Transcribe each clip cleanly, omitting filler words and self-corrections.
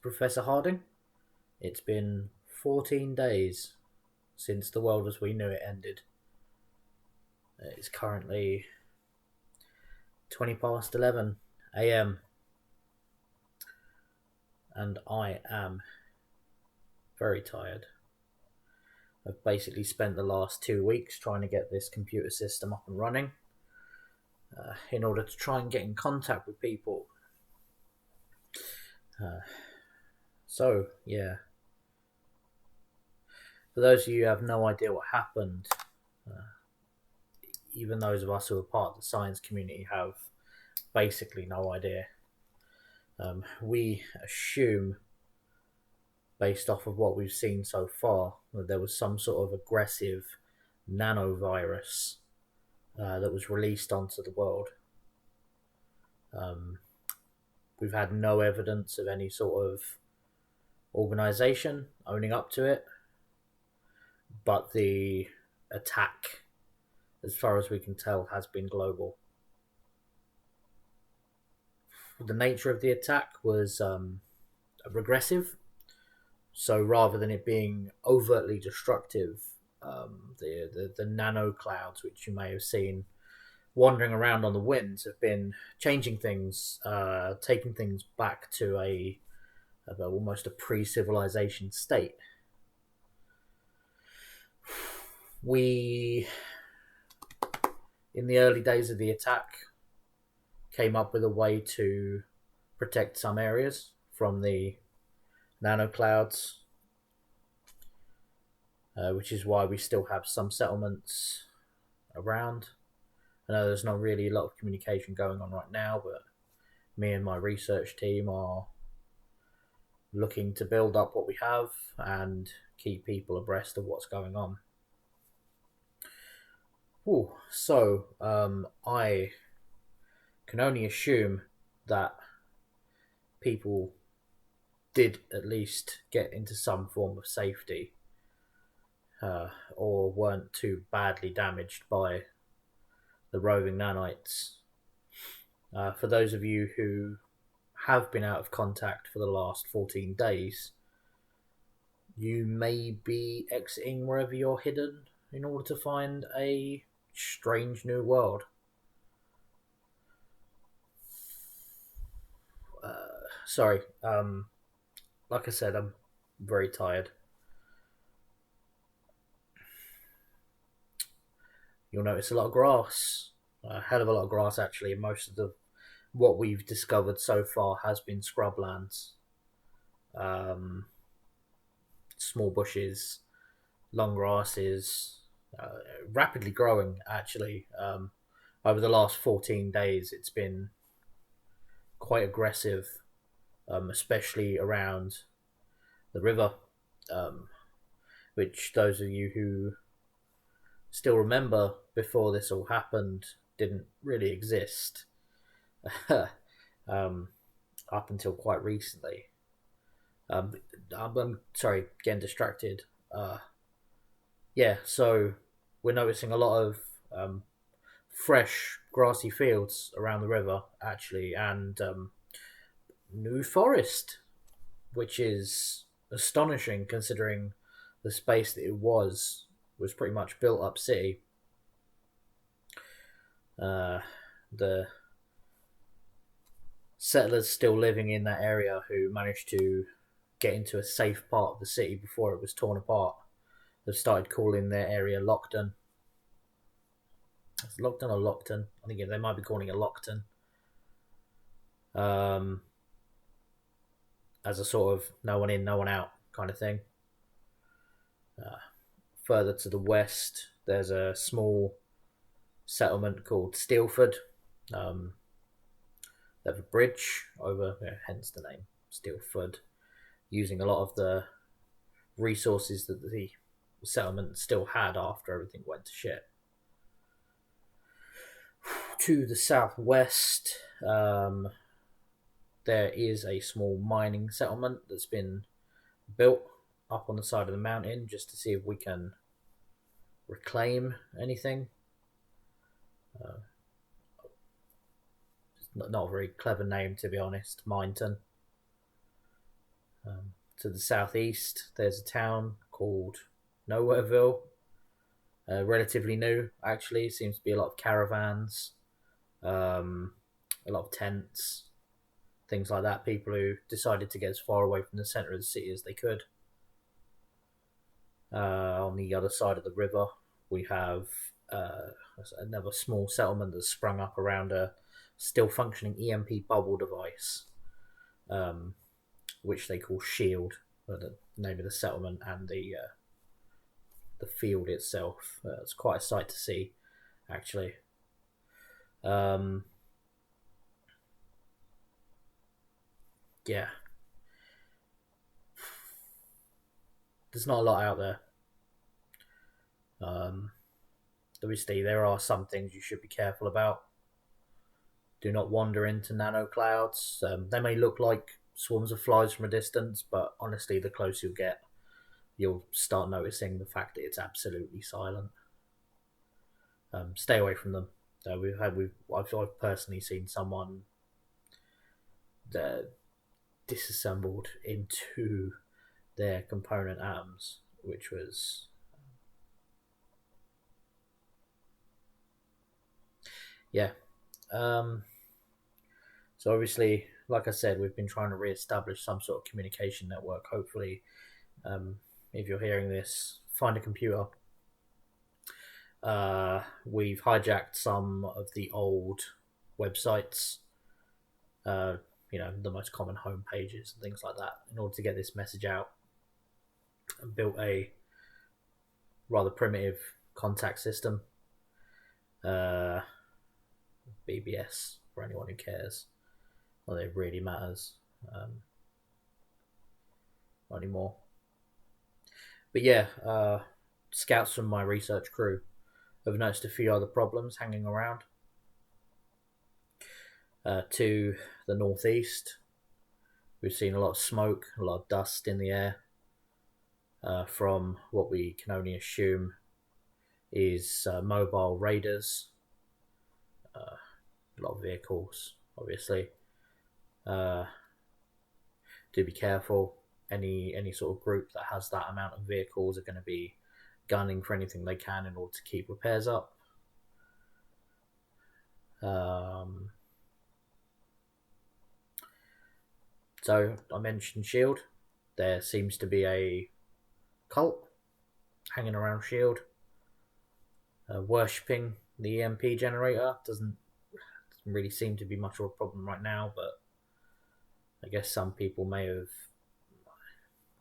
Professor Harding. It's been 14 days since the world as we knew it ended. It's currently 20 past 11 a.m. and I am very tired. I've basically spent the last 2 weeks trying to get this computer system up and running in order to try and get in contact with people. Yeah. For those of you who have no idea what happened, even those of us who are part of the science community have basically no idea. We assume, based off of what we've seen so far, that there was some sort of aggressive nanovirus that was released onto the world. We've had no evidence of any sort of organization owning up to it, but the attack, as far as we can tell, has been global. The nature of the attack was regressive, so rather than it being overtly destructive, the nano clouds, which you may have seen wandering around on the winds, have been changing things, taking things back to almost a pre-civilization state. We, in the early days of the attack, came up with a way to protect some areas from the nano clouds, which is why we still have some settlements around. I know there's not really a lot of communication going on right now, but me and my research team are looking to build up what we have and keep people abreast of what's going on. I can only assume that people did at least get into some form of safety, or weren't too badly damaged by the roving nanites. For those of you who have been out of contact for the last 14 days, you may be exiting wherever you're hidden in order to find a strange new world. Sorry, like I said, I'm very tired. You'll notice a lot of grass, a hell of a lot of grass actually. Most of what we've discovered so far has been scrublands, small bushes, long grasses, rapidly growing actually. Over the last 14 days, it's been quite aggressive, especially around the river, which those of you who still remember before this all happened didn't really exist up until quite recently. I'm sorry, getting distracted. So we're noticing a lot of fresh grassy fields around the river actually, and new forest, which is astonishing considering the space that it was pretty much built up city. The settlers still living in that area who managed to get into a safe part of the city before it was torn apart have started calling their area Lockton. It's Lockton or Lockton? I think they might be calling it Lockton. As a sort of no one in, no one out kind of thing. Further to the west, there's a small settlement called Steelford. They have a bridge over, hence the name Steelford, using a lot of the resources that the settlement still had after everything went to shit. To the southwest, there is a small mining settlement that's been built up on the side of the mountain just to see if we can reclaim anything. Not a very clever name, to be honest. Mineton. To the southeast, there's a town called Nowhereville. Relatively new, actually. Seems to be a lot of caravans, um, a lot of tents, things like that. People who decided to get as far away from the centre of the city as they could. On the other side of the river, we have another small settlement that's sprung up around a still functioning EMP bubble device, um, which they call Shield, the name of the settlement, and the field itself. It's quite a sight to see, actually. Um, yeah, there's not a lot out there. Um, Obviously, there are some things you should be careful about. Do not wander into nano clouds. They may look like swarms of flies from a distance, but honestly, the closer you get, you'll start noticing the fact that it's absolutely silent. Stay away from them. I've personally seen someone disassembled into their component atoms, which was yeah. Um, so obviously, like I said, we've been trying to re-establish some sort of communication network. Hopefully, um, if you're hearing this, find a computer. We've hijacked some of the old websites, uh, the most common home pages and things like that, in order to get this message out. And built a rather primitive contact system, uh, BBS for anyone who cares. Well, it really matters anymore. But yeah, scouts from my research crew have noticed a few other problems hanging around. To the northeast, we've seen a lot of smoke, a lot of dust in the air from what we can only assume is mobile raiders, a lot of vehicles, obviously. Uh, do be careful. Any sort of group that has that amount of vehicles are going to be gunning for anything they can in order to keep repairs up. So I mentioned Shield. There seems to be a cult hanging around Shield, worshipping the EMP generator. Doesn't really seem to be much of a problem right now, but I guess some people may have,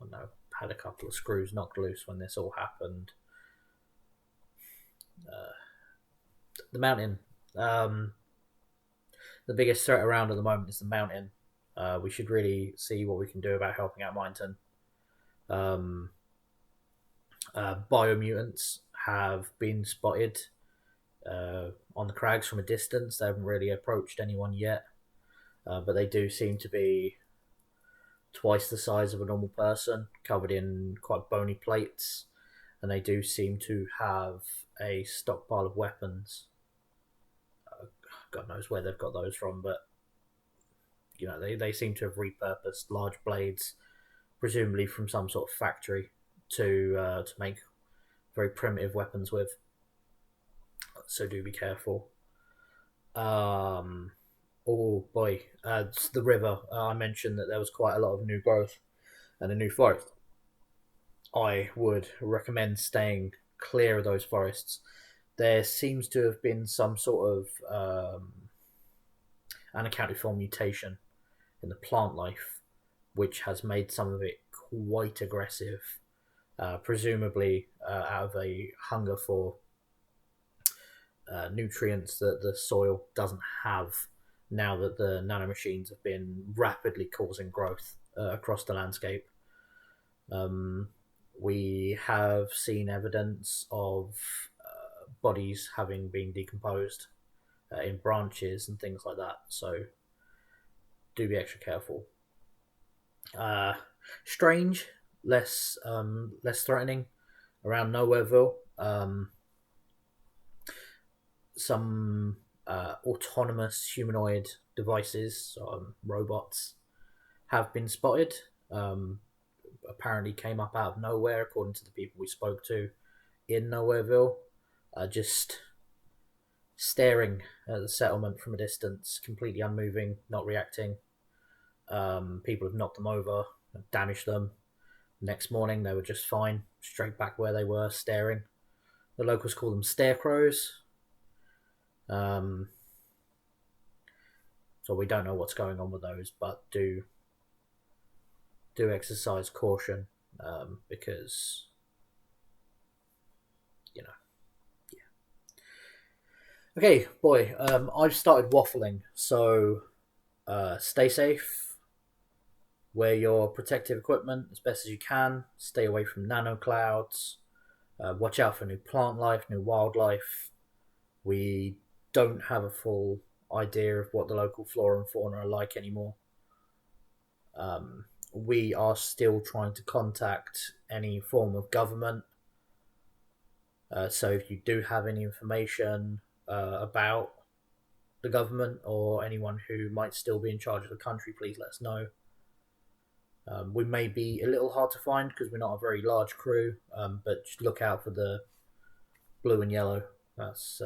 I don't know, had a couple of screws knocked loose when this all happened. The mountain. The biggest threat around at the moment is the mountain. We should really see what we can do about helping out Mountain. Biomutants have been spotted on the crags from a distance. They haven't really approached anyone yet, but they do seem to be twice the size of a normal person, covered in quite bony plates, and they do seem to have a stockpile of weapons. God knows where they've got those from, but they seem to have repurposed large blades, presumably from some sort of factory, to make very primitive weapons with. So do be careful. Oh boy, it's the river. I mentioned that there was quite a lot of new growth and a new forest. I would recommend staying clear of those forests. There seems to have been some sort of unaccounted for mutation in the plant life, which has made some of it quite aggressive, presumably out of a hunger for nutrients that the soil doesn't have now that the nanomachines have been rapidly causing growth across the landscape. We have seen evidence of bodies having been decomposed in branches and things like that, so do be extra careful. Strange, less threatening around Nowhereville. Some autonomous humanoid devices, robots, have been spotted apparently came up out of nowhere, according to the people we spoke to in Nowhereville, just staring at the settlement from a distance, completely unmoving, not reacting. People have knocked them over, damaged them. Next morning, they were just fine, straight back where they were, staring. The locals call them scarecrows. So we don't know what's going on with those, but do exercise caution, because you know. Yeah. Okay, boy. I've started waffling, so stay safe. Wear your protective equipment as best as you can. Stay away from nano clouds. Watch out for new plant life, new wildlife. We don't have a full idea of what the local flora and fauna are like anymore. We are still trying to contact any form of government. So if you do have any information about the government or anyone who might still be in charge of the country, please let us know. We may be a little hard to find because we're not a very large crew, but just look out for the blue and yellow. That's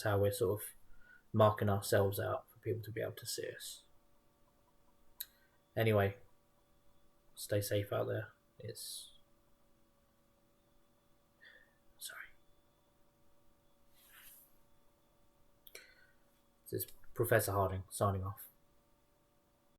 how we're sort of marking ourselves out for people to be able to see us. Anyway, stay safe out there. Sorry. This is Professor Harding signing off.